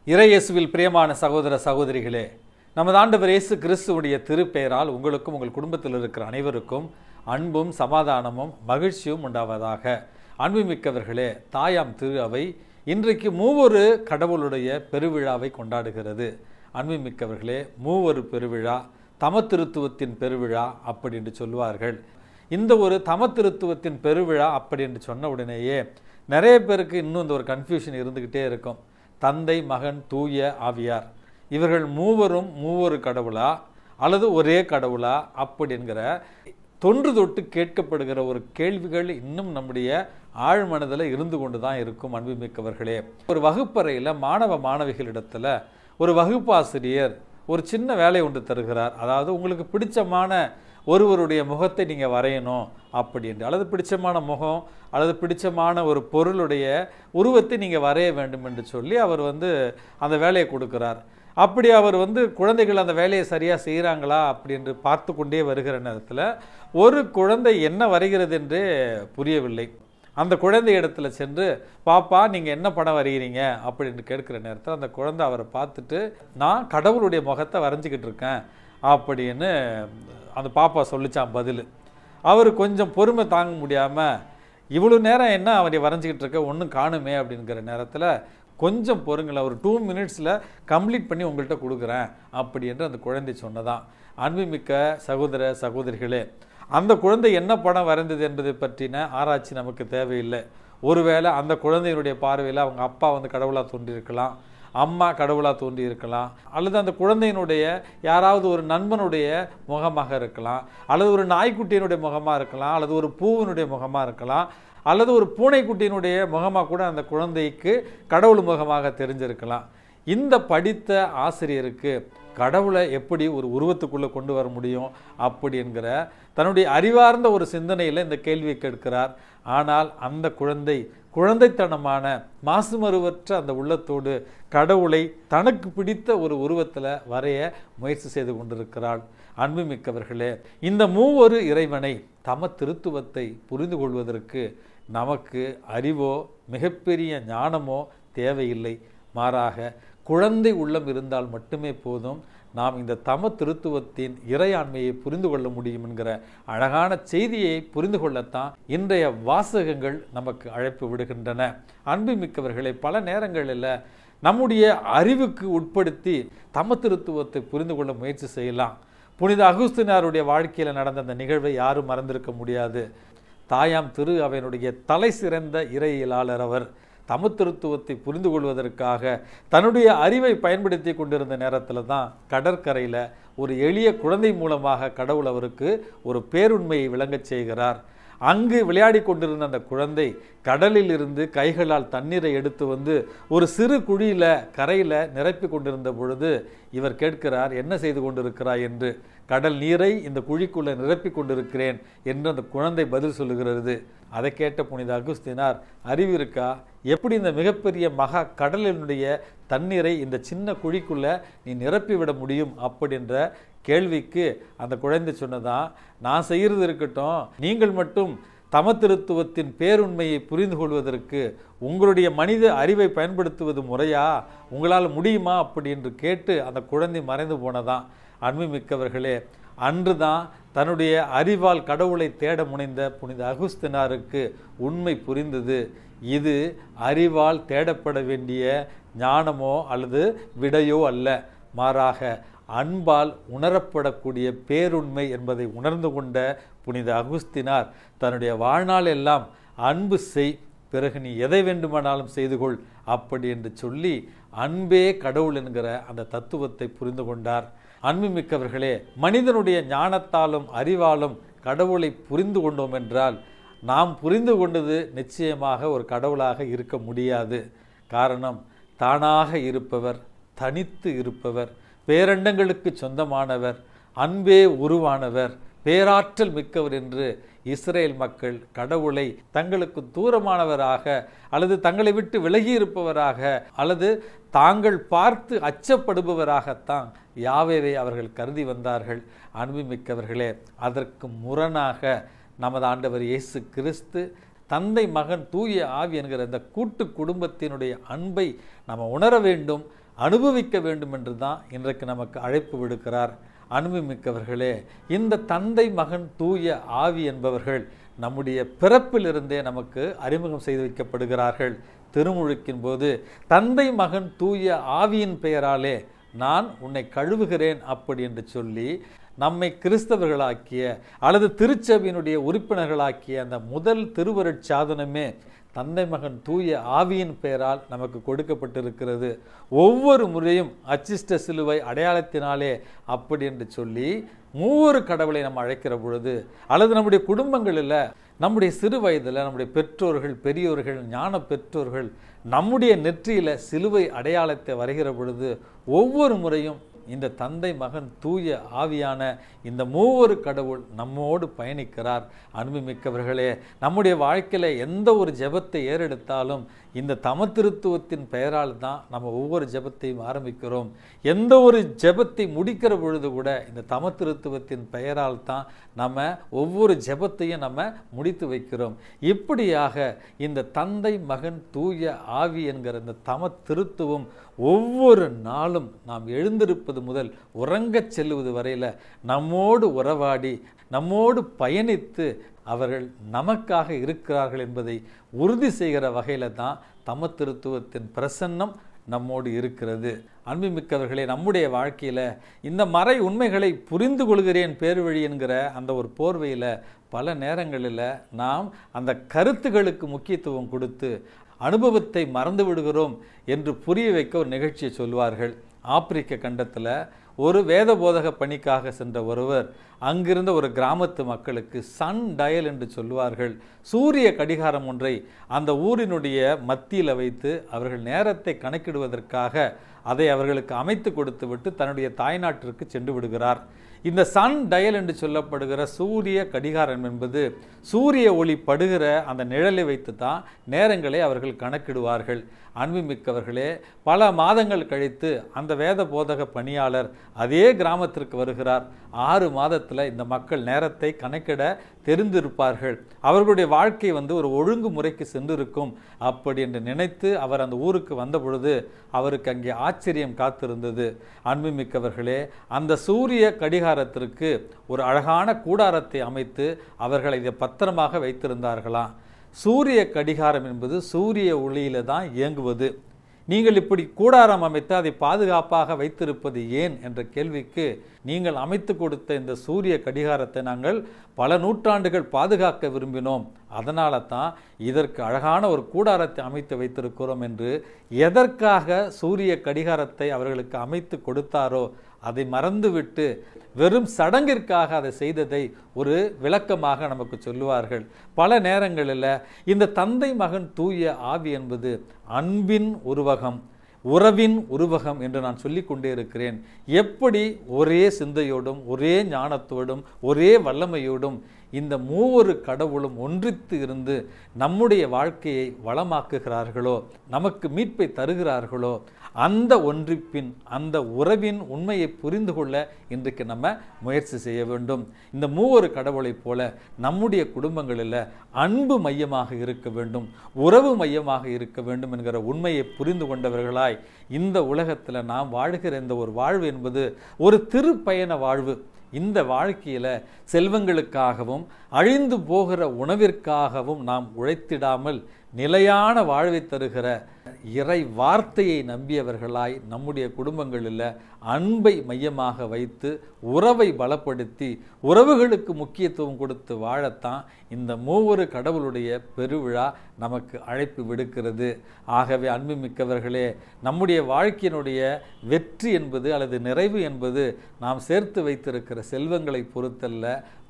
இறையேசுவில் பிரியமான சகோதர சகோதரிகளே, நமது ஆண்டவர் இயேசு கிறிஸ்துவுடைய திருப்பெயரால் உங்களுக்கும் உங்கள் குடும்பத்தில் இருக்கிற அனைவருக்கும் அன்பும் சமாதானமும் மகிழ்ச்சியும் உண்டாவதாக. அன்புமிக்கவர்களே, தாயாம் திரு அவை இன்றைக்கு மூவொரு கடவுளுடைய பெருவிழாவை கொண்டாடுகிறது. அன்புமிக்கவர்களே, மூவொரு பெருவிழா தமத்திருத்துவத்தின் பெருவிழா அப்படி என்று சொல்வார்கள். இந்த ஒரு தமத்திருத்துவத்தின் பெருவிழா அப்படி என்று சொன்ன உடனேயே நிறைய பேருக்கு இன்னும் இந்த ஒரு கன்ஃபியூஷன் இருந்துக்கிட்டே இருக்கும். தந்தை, மகன், தூய ஆவியார் இவர்கள் மூவரும் மூவொரு கடவுளா அல்லது ஒரே கடவுளா அப்படி என்கிற தொன்று தொட்டு கேட்கப்படுகிற ஒரு கேள்விகள் இன்னும் நம்முடைய ஆழ்மனதில் இருந்து கொண்டு தான் இருக்கும். அன்புமிக்கவர்களே, ஒரு வகுப்பறையில் மாணவ மாணவிகளிடத்தில் ஒரு வகுப்பாசிரியர் ஒரு சின்ன வேலை ஒன்று தருகிறார். அதாவது உங்களுக்கு பிடிச்சமான ஒருவருடைய முகத்தை நீங்கள் வரையணும் அப்படி என்று, அல்லது பிடிச்சமான முகம் அல்லது பிடிச்சமான ஒரு பொருளுடைய உருவத்தை நீங்கள் வரைய வேண்டும் என்று சொல்லி அவர் அந்த வேலையை கொடுக்கிறார். அப்படி அவர் குழந்தைகள் அந்த வேலையை சரியாக செய்கிறாங்களா அப்படி என்று பார்த்து கொண்டே வருகிற நேரத்தில் ஒரு குழந்தை என்ன வரைகிறது என்றே புரியவில்லை. அந்த குழந்தை இடத்துல சென்று, பாப்பா நீங்கள் என்ன படம் வரைகிறீங்க அப்படின்னு கேட்குற நேரத்தில் அந்த குழந்தை அவரை பார்த்துட்டு, நான் கடவுளுடைய முகத்தை வரைஞ்சிக்கிட்டு இருக்கேன் அப்படின்னு அந்த பாப்பா சொல்லிச்சான் பதில். அவர் கொஞ்சம் பொறுமை தாங்க முடியாமல், இவ்வளோ நேரம் என்ன அவரை வரைஞ்சிக்கிட்டு இருக்க, ஒன்றும் காணுமே அப்படிங்கிற நேரத்தில், கொஞ்சம் பொறுங்கள, ஒரு 2 மினிட்ஸில் கம்ப்ளீட் பண்ணி உங்கள்கிட்ட கொடுக்குறேன் அப்படி என்று அந்த குழந்தை சொன்னதான். அன்புமிக்க சகோதர சகோதரிகளே, அந்த குழந்தை என்ன படம் வரைந்தது என்பதை பற்றின ஆராய்ச்சி நமக்கு தேவையில்லை. ஒருவேளை அந்த குழந்தையினுடைய பார்வையில் அவங்க அப்பா கடவுளாக தோன்றியிருக்கலாம், அம்மா கடவுளாக தோன்றி இருக்கலாம், அல்லது அந்த குழந்தையினுடைய யாராவது ஒரு நண்பனுடைய முகமாக இருக்கலாம், அல்லது ஒரு நாய்க்குட்டியினுடைய முகமாக இருக்கலாம், அல்லது ஒரு பூவினுடைய முகமாக இருக்கலாம், அல்லது ஒரு பூனைக்குட்டியினுடைய முகமாக கூட அந்த குழந்தைக்கு கடவுள் முகமாக தெரிஞ்சிருக்கலாம். இந்த படித்த ஆசிரியருக்கு கடவுளை எப்படி ஒரு உருவத்துக்குள்ளே கொண்டு வர முடியும் அப்படி என்கிற தன்னுடைய அறிவார்ந்த ஒரு சிந்தனையில் இந்த கேள்வியை கேட்கிறார். ஆனால் அந்த குழந்தைத்தனமான மாசுமறுவற்ற அந்த உள்ளத்தோடு கடவுளை தனக்கு பிடித்த ஒரு உருவத்தில் வரைய முயற்சி செய்து கொண்டிருக்கிறாள். அன்புமிக்கவர்களே, இந்த மூவொரு இறைவனை தம திருத்துவத்தை புரிந்து கொள்வதற்கு நமக்கு அறிவோ மிகப்பெரிய ஞானமோ தேவையில்லை. மாறாக குழந்தை உள்ளம் இருந்தால் மட்டுமே போதும். நாம் இந்த தம திருத்துவத்தின் இறையாண்மையை புரிந்து கொள்ள முடியும் என்கிற அழகான செய்தியை புரிந்து கொள்ளத்தான் இன்றைய வாசகங்கள் நமக்கு அழைப்பு விடுகின்றன. அன்புமிக்கவர்களை, பல நேரங்களில் நம்முடைய அறிவுக்கு உட்படுத்தி தம திருத்துவத்தை புரிந்து கொள்ள முயற்சி செய்யலாம். புனித அகுஸ்தினாருடைய வாழ்க்கையில் நடந்த அந்த நிகழ்வை யாரும் மறந்திருக்க முடியாது. தாயாம் திரு அவையினுடைய தலை சிறந்த இறையியலாளர் அவர் தமத்திருத்துவத்தை புரிந்து கொள்வதற்காக தன்னுடைய அறிவை பயன்படுத்தி கொண்டிருந்த நேரத்தில் தான் கடற்கரையில் ஒரு எளிய குழந்தை மூலமாக கடவுள் அவருக்கு ஒரு பேருண்மையை விளங்கச் செய்கிறார். அங்கு விளையாடி கொண்டிருந்த அந்த குழந்தை கடலில் இருந்து கைகளால் தண்ணீரை எடுத்து ஒரு சிறு குழியில் கரையில் நிரப்பி கொண்டிருந்த பொழுது இவர் கேட்கிறார், என்ன செய்து கொண்டிருக்கிறாய் என்று. கடல் நீரை இந்த குழிக்குள்ளே நிரப்பி கொண்டிருக்கிறேன் என்று அந்த குழந்தை பதில் சொல்லுகிறது. அதை கேட்ட புனித அகுஸ்தினார், அறிவு இருக்கா, எப்படி இந்த மிகப்பெரிய மகா கடலினுடைய தண்ணீரை இந்த சின்ன குழிக்குள்ளே நீ நிரப்பிவிட முடியும் அப்படின்ற கேள்விக்கு அந்த குழந்தை சொன்னதான், நான் செய்கிறது இருக்கட்டும், நீங்கள் மட்டும் தமத்திருத்துவத்தின் பேருண்மையை புரிந்து கொள்வதற்கு உங்களுடைய மனித அறிவை பயன்படுத்துவது முறையா, உங்களால் முடியுமா அப்படி என்று கேட்டு அந்த குழந்தை மறைந்து போனதான். அன்புமிக்கவர்களே, அன்றுதான் தன்னுடைய அறிவால் கடவுளை தேட முனைந்த புனித அகுஸ்தினாருக்கு உண்மை புரிந்தது. இது அறிவால் தேடப்பட வேண்டிய ஞானமோ அல்லது விடையோ அல்ல, மாறாக அன்பால் உணரப்படக்கூடிய பேருண்மை என்பதை உணர்ந்து கொண்ட புனித அகுஸ்தினார் தன்னுடைய வாழ்நாள் எல்லாம் அன்பு செய், பிறகு நீ எதை வேண்டுமானாலும் செய்து கொள் அப்படி என்று சொல்லி அன்பே கடவுள் என்கிற அந்த தத்துவத்தை புரிந்து கொண்டார். அன்புமிக்கவர்களே, மனிதனுடைய ஞானத்தாலும் அறிவாலும் கடவுளை புரிந்து கொண்டோம் என்றால் நாம் புரிந்து கொண்டது நிச்சயமாக ஒரு கடவுளாக இருக்க முடியாது. காரணம், தானாக இருப்பவர், தனித்து இருப்பவர், பேரண்டங்களுக்கு சொந்தமானவர், அன்பே உருவானவர், பேராற்றல் மிக்கவர் என்று இஸ்ரேல் மக்கள் கடவுளை தங்களுக்கு தூரமானவராக அல்லது தங்களை விட்டு விலகி இருப்பவராக அல்லது தாங்கள் பார்த்து அச்சப்படுபவராகத்தான் யாவேவை அவர்கள் கருதி வந்தார்கள். அன்புமிக்கவர்களே, அதற்கு முரணாக நமது ஆண்டவர் இயேசு கிறிஸ்து தந்தை, மகன், தூய ஆவி என்கிற இந்த கூட்டு குடும்பத்தினுடைய அன்பை நம்ம உணர வேண்டும். அனுபவிக்க வேண்டும் என்று தான் இன்றைக்கு நமக்கு அழைப்பு விடுக்கிறார். அன்புமிக்கவர்களே, இந்த தந்தை மகன் தூய ஆவி என்பவர்கள் நம்முடைய பிறப்பிலிருந்தே நமக்கு அறிமுகம் செய்து வைக்கப்படுகிறார்கள். திருமுழுக்கின் போது தந்தை மகன் தூய ஆவியின் பெயராலே நான் உன்னை கழுவுகிறேன் அப்படி என்று சொல்லி நம்மை கிறிஸ்தவர்களாக்கிய அல்லது திருச்சபையினுடைய உறுப்பினர்களாக்கிய அந்த முதல் திருவருட்சாதனமே தந்தை மகன் தூய ஆவியின் பெயரால் நமக்கு கொடுக்கப்பட்டிருக்கிறது. ஒவ்வொரு முறையும் அச்சிஷ்ட சிலுவை அடையாளத்தினாலே அப்படி என்று சொல்லி மூவொரு கடவுளை நம்ம அழைக்கிற பொழுது அல்லது நம்முடைய குடும்பங்களில் நம்முடைய சிறு வயதில் நம்முடைய பெற்றோர்கள், பெரியோர்கள், ஞான பெற்றோர்கள் நம்முடைய நெற்றியில் சிலுவை அடையாளத்தை வரைகிற பொழுது ஒவ்வொரு முறையும் இந்த தந்தை மகன் தூய ஆவியான இந்த மூவொரு கடவுள் நம்மோடு பயணிக்கிறார். அன்புமிக்கவர்களே, நம்முடைய வாழ்க்கையில் எந்த ஒரு ஜெபத்தை ஏறெடுத்தாலும் இந்த தமத்திருத்துவத்தின் பெயரால் தான் நம்ம ஒவ்வொரு ஜெபத்தையும் ஆரம்பிக்கிறோம். எந்த ஒரு ஜெபத்தை முடிக்கிற பொழுது கூட இந்த தமத்திருத்துவத்தின் பெயரால் தான் நம்ம ஒவ்வொரு ஜெபத்தையும் நம்ம முடித்து வைக்கிறோம். இப்படியாக இந்த தந்தை மகன் தூய ஆவி என்கிற இந்த தமத்திருத்துவம் ஒவ்வொரு நாளும் நாம் எழுந்திருப்பது முதல் உறங்கச் செல்லுவது வரையில் நம்மோடு உறவாடி நம்மோடு பயணித்து அவர்கள் நமக்காக இருக்கிறார்கள் என்பதை உறுதி செய்கிற வகையில் தான் தமத்திருத்துவத்தின் பிரசன்னம் நம்மோடு இருக்கிறது. அன்புமிக்கவர்களே, நம்முடைய வாழ்க்கையில் இந்த மறை உண்மைகளை புரிந்து கொள்கிறேன் பேர்வழி என்கிற அந்த ஒரு போர்வையில் பல நேரங்களில் நாம் அந்த கருத்துகளுக்கு முக்கியத்துவம் கொடுத்து அனுபவத்தை மறந்து விடுகிறோம் என்று புரிய வைக்க ஒரு நிகழ்ச்சியை சொல்வார்கள். ஆப்பிரிக்க கண்டத்தில் ஒரு வேத போதக பணிக்காக சென்ற ஒருவர் அங்கிருந்த ஒரு கிராமத்து மக்களுக்கு சன் டயல் என்று சொல்லுவார்கள், சூரிய கடிகாரம் ஒன்றை அந்த ஊரினுடைய மத்தியில் வைத்து அவர்கள் நேரத்தை கணக்கிடுவதற்காக அதை அவர்களுக்கு அமைத்து கொடுத்து விட்டு தன்னுடைய தாய்நாட்டிற்கு சென்று விடுகிறார். இந்த சன் டயல் என்று சொல்லப்படுகிற சூரிய கடிகாரம் என்பது சூரிய ஒளி படுகிற அந்த நிழலை வைத்து தான் நேரங்களை அவர்கள் கணக்கிடுவார்கள். அன்புமிக்கவர்களே, பல மாதங்கள் கழித்து அந்த வேத போதக பணியாளர் அதே கிராமத்திற்கு வருகிறார். 6 மாதத்தில் இந்த மக்கள் நேரத்தை கணக்கிட தெரிந்திருப்பார்கள். அவர்களுடைய வாழ்க்கை ஒரு ஒழுங்குமுறைக்கு சென்றிருக்கும் அப்படி என்று நினைத்து அவர் அந்த ஊருக்கு வந்த பொழுது அவருக்கு அங்கே ஆச்சரியம் காத்திருந்தது. அன்புமிக்கவர்களே, அந்த சூரிய கடிகாரத்திற்கு ஒரு அழகான கூடாரத்தை அமைத்து அவர்கள் இதை பத்திரமாக வைத்திருந்தார்களாம். சூரிய கடிகாரம் என்பது சூரிய ஒளியில தான் இயங்குவது. நீங்கள் இப்படி கூடாரம் அமைத்து அதை பாதுகாப்பாக வைத்திருப்பது ஏன் என்ற கேள்விக்கு, நீங்கள் அமைத்து கொடுத்த இந்த சூரிய கடிகாரத்தை நாங்கள் பல நூற்றாண்டுகள் பாதுகாக்க விரும்பினோம், அதனால தான் இதற்கு அழகான ஒரு கூடாரத்தை அமைத்து வைத்திருக்கிறோம் என்று எதற்காக சூரிய கடிகாரத்தை அவர்களுக்கு அமைத்து கொடுத்தாரோ அதை மறந்துவிட்டு வெறும் சடங்கிற்காக அதை செய்ததை ஒரு விளக்கமாக நமக்கு சொல்லுவார்கள். பல நேரங்களில் இந்த தந்தை மகன் தூய ஆவி என்பது அன்பின் உருவகம், உறவின் உருவகம் என்று நான் சொல்லிக் கொண்டே இருக்கிறேன். எப்படி ஒரே சிந்தையோடும் ஒரே ஞானத்தோடும் ஒரே வல்லமையோடும் இந்த மூவொரு கடவுளும் ஒன்றித்து இருந்து நம்முடைய வாழ்க்கையை வளமாக்குகிறார்களோ, நமக்கு மீட்பை தருகிறார்களோ, அந்த ஒன்றிப்பின் அந்த உறவின் உண்மையை புரிந்து கொள்ள இன்றைக்கு நம்ம முயற்சி செய்ய வேண்டும். இந்த மூவொரு கடவுளைப் போல நம்முடைய குடும்பங்களில் அன்பு மையமாக இருக்க வேண்டும், உறவு மையமாக இருக்க வேண்டும் என்கிற உண்மையை புரிந்து கொண்டவர்களாய் இந்த உலகத்தில் நாம் வாழ்கிற இந்த ஒரு வாழ்வு என்பது ஒரு திருப்பயண வாழ்வு. இந்த வாழ்க்கையில் செல்வங்களுக்காகவும் அழிந்து போகிற உணவிற்காகவும் நாம் உழைத்திடாமல் நிலையான வாழ்வை தருகிற இறை வார்த்தையை நம்பியவர்களாய் நம்முடைய குடும்பங்களில் அன்பை மையமாக வைத்து உறவை பலப்படுத்தி உறவுகளுக்கு முக்கியத்துவம் கொடுத்து வாழத்தான் இந்த மூவொரு கடவுளுடைய பெருவிழா நமக்கு அழைப்பு விடுக்கிறது. ஆகவே அன்புமிக்கவர்களே, நம்முடைய வாழ்க்கையினுடைய வெற்றி என்பது அல்லது நிறைவு என்பது நாம் சேர்த்து வைத்திருக்கிற செல்வங்களை பொறுத்தல்ல,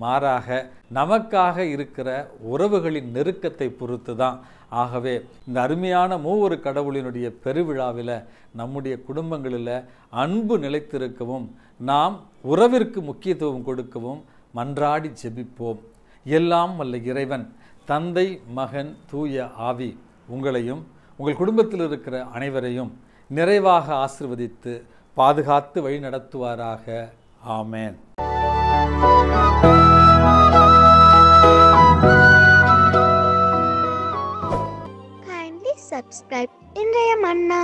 மாறாக நமக்காக இருக்கிற உறவுகளின் நெருக்கத்தை பொறுத்து தான். ஆகவே இந்த அருமையான மூவொரு கடவுளினுடைய பெருவிழாவில் நம்முடைய குடும்பங்களில் அன்பு நிலைத்திருக்கவும் நாம் உறவிற்கு முக்கியத்துவம் கொடுக்கவும் மன்றாடி ஜெபிப்போம். எல்லாம் வல்ல இறைவன் தந்தை மகன் தூய ஆவி உங்களையும் உங்கள் குடும்பத்தில் இருக்கிற அனைவரையும் நிறைவாக ஆசீர்வதித்து பாதுகாத்து வழி நடத்துவாராக. ஆமேன். Subscribe இன்றைய மன்னா.